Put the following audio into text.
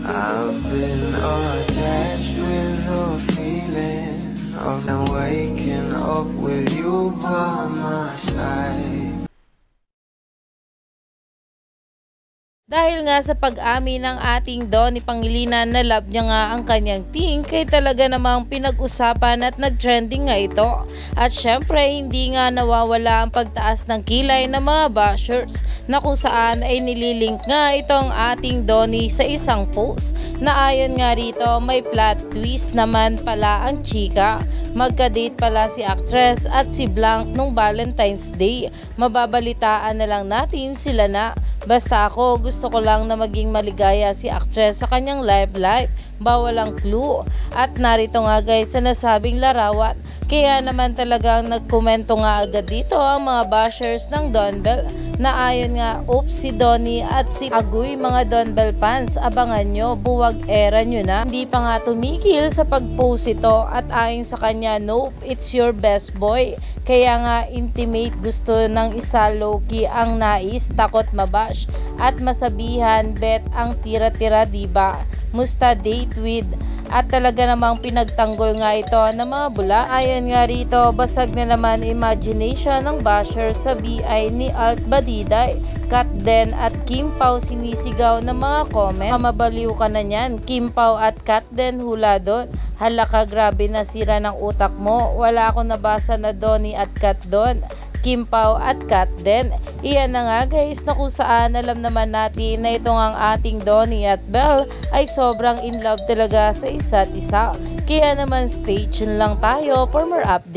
I've been attached with the feeling of waking up with you by my side. Dahil nga sa pag-amin ng ating Donnie Pangilinan na love niya nga ang kanyang team, kaya talaga namang pinag-usapan at nag-trending nga ito. At syempre hindi nga nawawala ang pagtaas ng kilay ng mga bashers na kung saan ay nililink nga itong ating Donnie sa isang post na ayon nga rito may plot twist naman pala ang chika. Magka-date pala si actress at si Blanc nung Valentine's Day. Mababalitaan na lang natin sila na. Basta ako, gusto ko lang na maging maligaya si actress sa kanyang life. Bawal ang clue. At narito nga guys sa nasabing larawan. Kaya naman talagang nagkomento nga agad dito ang mga bashers ng Don Bell na ayon nga, oops, si Donnie at si Agoy mga Don Bell fans, abangan nyo, buwag era nyo na. Hindi pa nga tumigil sa pag-post ito at ayon sa kanya, nope, it's your best boy. Kaya nga intimate, gusto ng isa low-key ang nais, takot mabash at masabihan, bet ang tira-tira diba? Musta date with? At talaga namang pinagtanggol nga ito ng mga bula. Ayon nga rito, basag na naman imagination ng basher sa BI ni Alt Badiday, Kat Den at Kim Pao sinisigaw ng mga comment. Mabaliw ka na niyan, Kim Pao at Kat Den, hula doon. Hala ka, grabe na sira ng utak mo. Wala akong nabasa na Donnie at Kat doon. Kim Pao at Kat Den. Iyan na nga guys na kung saan alam naman natin na itong ang ating Donnie at Belle ay sobrang in love talaga sa isa't isa. Kaya naman stay tuned lang tayo for more updates.